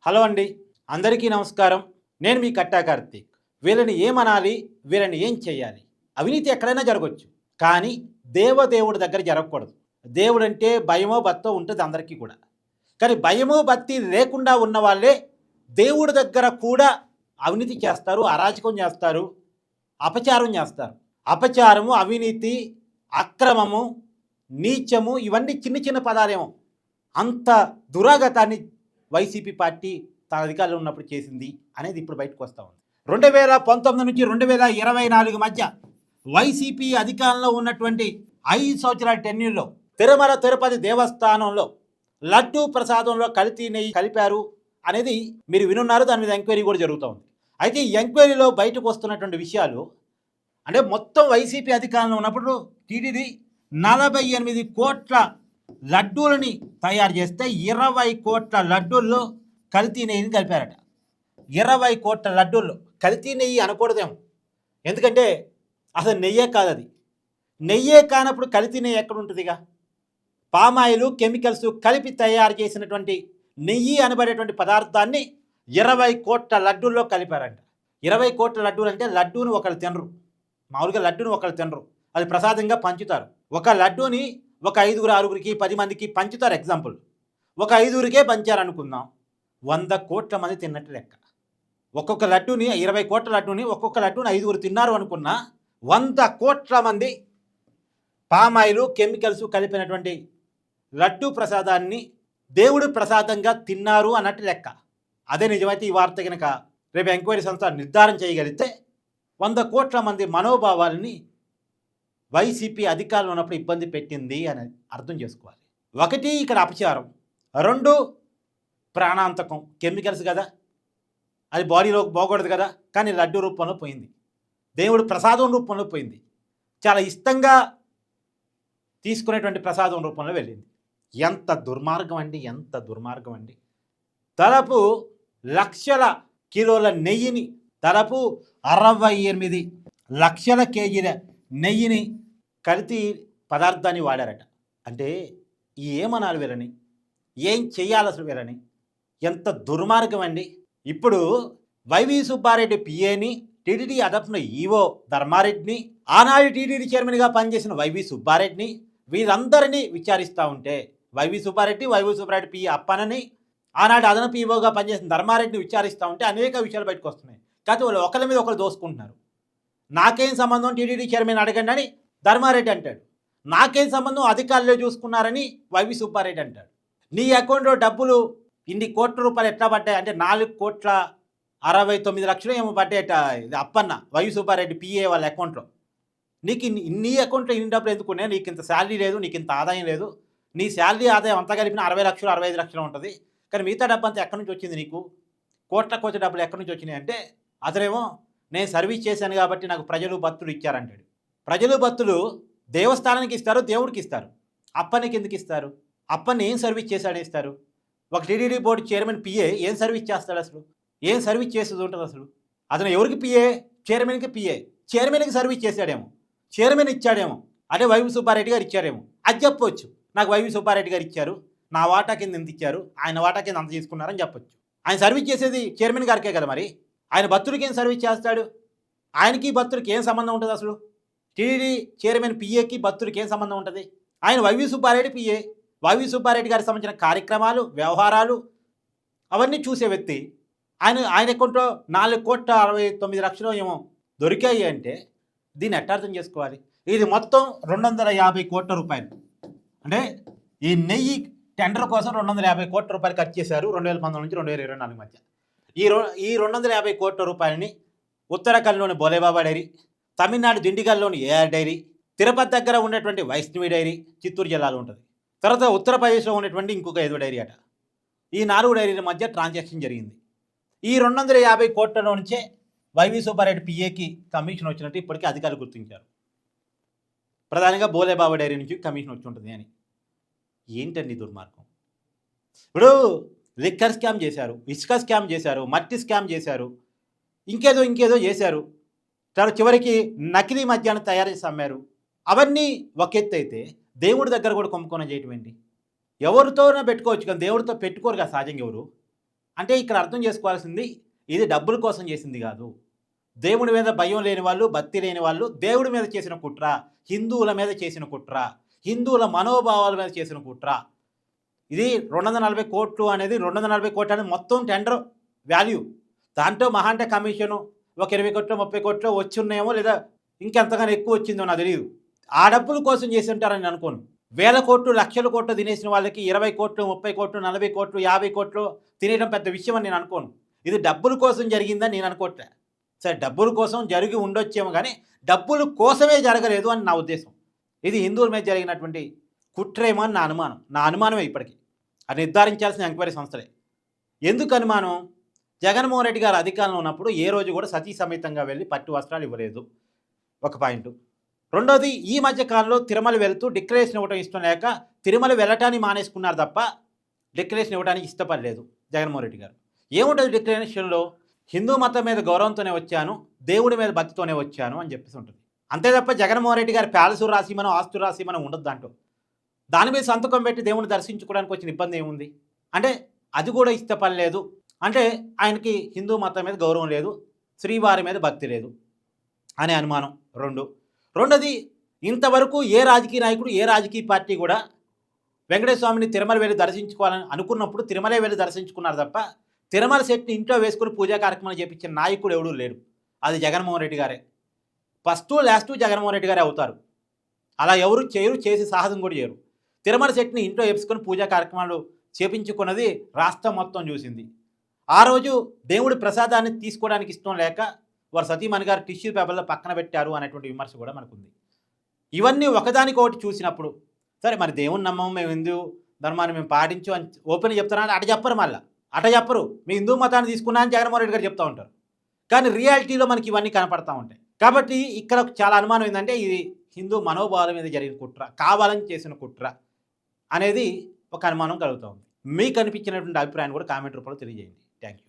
Hello అండి, అందరికీ నమస్కారం. నేను మీ కట్టా కార్తీక్. వీళ్ళని ఏమనాలి, వీళ్ళని ఏం చేయాలి? అవినీతి ఎక్కడైనా జరగొచ్చు, కానీ దేవుడి దగ్గర జరగకూడదు. దేవుడంటే భయమో భక్తో ఉంటుంది అందరికీ కూడా. కానీ భయమో భక్తి లేకుండా ఉన్న వాళ్ళే దేవుడి దగ్గర కూడా అవినీతి చేస్తారు, అరాచకం చేస్తారు, అపచారం చేస్తారు. అపచారము, అవినీతి, అక్రమము, నీచము ఇవన్నీ చిన్న చిన్న పదాలేమో. అంత దురాగతాన్ని వైసీపీ పార్టీ తన అధికారంలో ఉన్నప్పుడు చేసింది అనేది ఇప్పుడు బయటకు వస్తూ ఉంది. 2019 నుంచి 2024 మధ్య వైసీపీ అధికారంలో ఉన్నటువంటి 5 సంవత్సరాల టెన్యూర్లో తిరుమల తిరుపతి దేవస్థానంలో లడ్డూ ప్రసాదంలో కల్తీ నెయ్యి కలిపారు అనేది మీరు వినున్నారు. దాని మీద ఎంక్వైరీ కూడా జరుగుతూ ఉంది. అయితే ఈ ఎంక్వైరీలో బయటకు వస్తున్నటువంటి విషయాలు అంటే మొత్తం వైసీపీ అధికారంలో ఉన్నప్పుడు టీటీడీ 48 కోట్ల లడ్డూలని తయారు చేస్తే 20 కోట్ల లడ్డూల్లో కల్తీ నెయ్యిని కలిపారట. 20 కోట్ల లడ్డూల్లో కల్తీ నెయ్యి అనకూడదేమో, ఎందుకంటే అసలు నెయ్యే కాదు అది. నెయ్యే కానప్పుడు కల్తీ నెయ్యి ఎక్కడ ఉంటుందిగా? పామాయిలు, కెమికల్స్ కలిపి తయారు చేసినటువంటి నెయ్యి అనబడేటువంటి పదార్థాన్ని 20 కోట్ల లడ్డూల్లో కలిపారంట. 20 కోట్ల లడ్డూలు అంటే లడ్డూని ఒకళ్ళు తినరు, మామూలుగా లడ్డూని ఒకళ్ళు తినరు, అది ప్రసాదంగా పంచుతారు. ఒక లడ్డూని ఒక 5, 6 10 మందికి పంచుతారు. ఎగ్జాంపుల్, ఒక 5 పంచారనుకుందాం, 100 కోట్ల మంది తిన్నట్టు లెక్క. ఒక్కొక్క లడ్డూని 20 కోట్ల లడ్డూని ఒక్కొక్క లడ్డూని 5 తిన్నారు అనుకున్నా 100 కోట్ల మంది పామాయిలు, కెమికల్స్ కలిపినటువంటి లడ్డూ ప్రసాదాన్ని దేవుడి ప్రసాదంగా తిన్నారు అన్నట్టు లెక్క. అదే నిజమైతే ఈ వార్త కనుక రేపు ఎంక్వైరీ సంస్థ నిర్ధారణ చేయగలిగితే 100 కోట్ల మంది మనోభావాలని వైసీపీ అధికారంలో ఉన్నప్పుడు ఇబ్బంది పెట్టింది అని అర్థం చేసుకోవాలి. ఒకటి, ఇక్కడ అపచారం. 2, ప్రాణాంతకం, కెమికల్స్ కదా, అది బాడీలోకి పోకూడదు కదా, కానీ లడ్డు రూపంలో పోయింది, దేవుడు ప్రసాదం రూపంలో పోయింది, చాలా ఇష్టంగా తీసుకునేటువంటి ప్రసాదం రూపంలో వెళ్ళింది. ఎంత దుర్మార్గం అండి, ఎంత దుర్మార్గం అండి. దాదాపు లక్షల కిలోల నెయ్యిని, దాదాపు 68 లక్షల కేజీల నెయ్యిని కల్తీ పదార్థాన్ని వాడారట. అంటే ఏమనాలి వీళ్ళని, ఏం చెయ్యాలి అసలు వీళ్ళని? ఎంత దుర్మార్గం అండి. ఇప్పుడు వైవి సుబ్బారెడ్డి పిఏని, టీటీడీ అదపున ఈవో ధర్మారెడ్డిని, ఆనాడు టీటీడీ చైర్మన్గా పనిచేసిన వైవి సుబ్బారెడ్డిని, వీరందరినీ విచారిస్తూ ఉంటే వైవి సుబ్బారెడ్డి పిఏ అప్పనని, ఆనాడు అదనపు ఈవోగా పనిచేసిన ధర్మారెడ్డిని విచారిస్తూ ఉంటే అనేక విషయాలు బయటకు వస్తున్నాయి. కాకపోతే వాళ్ళు ఒకరి మీద ఒకరు దోసుకుంటున్నారు. నాకేం సంబంధం, టీటీడీ చైర్మన్ అడగండి అని ధర్మారెడ్డి అంటాడు. నాకేం సంబంధం, అధికారులే చూసుకున్నారని వైవి సుబ్బారెడ్డి అంటాడు. నీ అకౌంట్లో డబ్బులు ఇన్ని కోట్ల రూపాయలు ఎట్లా పడ్డాయి అంటే 4,69,00,000 ఏమో పడ్డాయట. ఇది అప్పన్న వైవి సుబ్బారెడ్డి పిఏ వాళ్ళ అకౌంట్లో. నీకు నీ అకౌంట్లో ఇన్ని డబ్బులు ఎందుకున్నాయి? నీకు ఇంత శాలరీ లేదు, నీకు ఇంత ఆదాయం లేదు, నీ శాలరీ ఆదాయం అంతా కలిపిన 60 లక్షలు 65 లక్షలు ఉంటుంది, కానీ మిగతా డబ్బు అంతా ఎక్కడి నుంచి వచ్చింది నీకు? కోట్ల డబ్బులు ఎక్కడి నుంచి వచ్చినాయి అంటే అతనేమో నేను సర్వీస్ చేశాను కాబట్టి నాకు ప్రజలు భక్తులు ఇచ్చారంటాడు. ప్రజలు భక్తులు దేవస్థానానికి ఇస్తారు, దేవుడికి ఇస్తారు, అప్పనికి ఎందుకు ఇస్తారు? అప్పని ఏం సర్వీస్ చేశాడు ఇస్తారు? ఒక టీటీడీ బోర్డు చైర్మన్ పిఏ ఏం సర్వీస్ చేస్తాడు అసలు? ఏం సర్వీస్ చేసేది ఉంటుంది అసలు? అతను ఎవరికి పిఏ? చైర్మన్కి పిఏ. చైర్మన్కి సర్వీస్ చేశాడేమో, చైర్మన్ ఇచ్చాడేమో, అంటే వైవి సుబ్బారెడ్డి గారు ఇచ్చారేమో. అది చెప్పొచ్చు, నాకు వైవి సుబ్బారెడ్డి గారు ఇచ్చారు, నా వాటా కింద ఎంత ఇచ్చారు, ఆయన వాటా కింద అంత తీసుకున్నారని చెప్పొచ్చు. ఆయన సర్వీస్ చేసేది చైర్మన్ గారికే కదా, మరి ఆయన భక్తుడికి ఏం సర్వీస్ చేస్తాడు? ఆయనకి భక్తుడికి ఏం సంబంధం ఉంటుంది అసలు? టీటీడీ చైర్మన్ పిఏకి భక్తుడికి ఏం సంబంధం ఉంటుంది? ఆయన YV Subba Reddy PA. YV Subba Reddy గారికి సంబంధించిన కార్యక్రమాలు, వ్యవహారాలు అవన్నీ చూసే వ్యక్తి. ఆయన అకౌంట్లో 4,69,00,000 ఏమో దొరికాయి అంటే దీన్ని ఎట్లా అర్థం చేసుకోవాలి? ఇది మొత్తం 250 కోట్ల రూపాయలు. అంటే ఈ నెయ్యి టెండర్ కోసం 250 కోట్ల రూపాయలు ఖర్చు చేశారు 2019 నుంచి 2024 మధ్య. ఈ 250 కోట్ల రూపాయలని ఉత్తరాఖండ్లోని Bhole Baba dairy, Tamil Nadu దిండిగల్లోని AR dairy, Tirupati దగ్గర ఉన్నటువంటి వైష్ణవి డైరీ చిత్తూరు జిల్లాలో ఉంటుంది, తర్వాత ఉత్తరప్రదేశ్లో ఉన్నటువంటి ఇంకొక 5 డైరీ అట. ఈ 4 డైరీల మధ్య ట్రాన్సాక్షన్ జరిగింది. ఈ 250 కోట్లలో నుంచే వైవి సుబ్బారెడ్డి పిఏకి కమిషన్ వచ్చినట్టు ఇప్పటికీ అధికారులు గుర్తించారు. ప్రధానంగా బోలేబాబా డైరీ నుంచి కమిషన్ వచ్చి ఉంటుంది అని. ఏంటండి దుర్మార్గం? ఇప్పుడు లిక్కర్ స్కామ్ చేశారు, ఇసుక స్కామ్ చేశారు, మట్టి స్కామ్ చేశారు, ఇంకేదో చేశారు. తర్వాత చివరికి నకిలీ మద్యాన్ని తయారు చేసి అమ్మారు. అవన్నీ ఒక ఎత్తు అయితే దేవుడి దగ్గర కూడా కుంభకోణం చేయటం ఏంటి? ఎవరితోనో పెట్టుకోవచ్చు కానీ దేవుడితో పెట్టుకోరు కదా సహజంగా ఎవరు. అంటే ఇక్కడ అర్థం చేసుకోవాల్సింది ఇది డబ్బుల కోసం చేసింది కాదు. దేవుడి మీద భయం లేని వాళ్ళు, భక్తి లేని వాళ్ళు దేవుడి మీద చేసిన కుట్ర, హిందువుల మీద చేసిన కుట్ర, హిందువుల మనోభావాల మీద చేసిన కుట్ర. ఇది 240,00,00,000 అనేది 240,00,00,000 అనేది మొత్తం టెండర్ వాల్యూ. దాంట్లో మహా అంటే కమిషను ఒక 20,00,00,000, 30,00,00,000 వచ్చున్నాయేమో, లేదా ఇంకెంతగానో ఎక్కువ వచ్చిందో నాకు తెలీదు. ఆ డబ్బుల కోసం చేసి ఉంటారని నేను అనుకోను. వేల కోట్లు, లక్షల కోట్లు తినేసిన వాళ్ళకి 20,00,00,000, 30,00,00,000, 40,00,00,000, 50,00,00,000 తినేయడం పెద్ద విషయం అని నేను అనుకోను. ఇది డబ్బుల కోసం జరిగిందని నేను అనుకోవట్లే. సరే, డబ్బుల కోసం జరిగి ఉండొచ్చేమో కానీ డబ్బుల కోసమే జరగలేదు అని నా ఉద్దేశం. ఇది హిందువుల మీద జరిగినటువంటి కుట్రేమో అని నా అనుమానం. నా అనుమానమే ఇప్పటికి. అది నిర్ధారించాల్సిన ఎంక్వైరీ సంస్థలే. ఎందుకు అనుమానం? జగన్మోహన్ రెడ్డి గారు అధికారంలో ఉన్నప్పుడు ఏ రోజు కూడా సతీ సమేతంగా వెళ్ళి పట్టు వస్త్రాలు ఇవ్వలేదు. ఒక పాయింట్. రెండోది, ఈ మధ్య కాలంలో తిరుమల వెళ్తూ డిక్లరేషన్ ఇవ్వడం ఇష్టం లేక తిరుమల వెళ్ళటాన్ని మానేసుకున్నారు తప్ప డిక్లరేషన్ ఇవ్వడానికి ఇష్టపడలేదు జగన్మోహన్ రెడ్డి గారు. ఏముంటుంది డిక్లరేషన్లో? హిందూ మతం మీద గౌరవంతోనే వచ్చాను, దేవుడి మీద భక్తితోనే వచ్చాను అని చెప్పేసి ఉంటుంది. అంతే తప్ప జగన్మోహన్ రెడ్డి గారి ప్యాలెసు రాసిమనం, ఆస్తు రాసిమనం ఉండదు దాంట్లో. దాని మీద సంతకం పెట్టి దేవుని దర్శించుకోవడానికి వచ్చిన ఇబ్బంది ఏముంది? అంటే అది కూడా ఇష్టపడలేదు. అంటే ఆయనకి హిందూ మతం మీద గౌరవం లేదు, శ్రీవారి మీద భక్తి లేదు అనే అనుమానం. రెండోది, ఇంతవరకు ఏ రాజకీయ నాయకుడు, ఏ రాజకీయ పార్టీ కూడా వెంకటేశ్వర స్వామిని తిరుమల వెళ్ళి దర్శించుకోవాలని అనుకున్నప్పుడు తిరుమలే వెళ్ళి దర్శించుకున్నారు తప్ప తిరుమల సెట్ని ఇంట్లో వేసుకుని పూజా కార్యక్రమాలు చేపించిన నాయకుడు ఎవడూ లేడు. అది జగన్మోహన్ రెడ్డి గారే. ఫస్ట్ లాస్ట్ జగన్మోహన్ రెడ్డి గారే అవుతారు. అలా ఎవరు చేయరు, చేసి సాహసం కూడా చేయరు. తిరుమల సెట్ని ఇంట్లో వేసుకొని పూజా కార్యక్రమాలు చేపించుకున్నది రాష్ట్రం మొత్తం చూసింది. ఆ రోజు దేవుడి ప్రసాదాన్ని తీసుకోవడానికి ఇష్టం లేక వారు సతీమణి గారు టిష్యూ పేపర్లో పక్కన పెట్టారు అనేటువంటి విమర్శ కూడా మనకుంది. ఇవన్నీ ఒకదానికొకటి చూసినప్పుడు సరే, మరి దేవుని నమ్మం, మేము హిందూ ధర్మాన్ని మేము పాటించు అని ఓపెన్ చెప్తారని అట చెప్పరు. మళ్ళీ అట చెప్పరు. మీ హిందూ మతాన్ని తీసుకున్నా అని జగన్మోహన్ రెడ్డి గారు చెప్తూ ఉంటారు. కానీ రియాలిటీలో మనకి ఇవన్నీ కనపడతా ఉంటాయి. కాబట్టి ఇక్కడ చాలా అనుమానం ఏంటంటే ఇది హిందూ మనోభావాల మీద జరిగిన కుట్ర, కావాలని చేసిన కుట్ర అనేది ఒక అనుమానం కలుగుతూ ఉంది. మీకు అనిపించినటువంటి అభిప్రాయాన్ని కూడా కామెంట్ రూపంలో తెలియజేయండి. Thank you.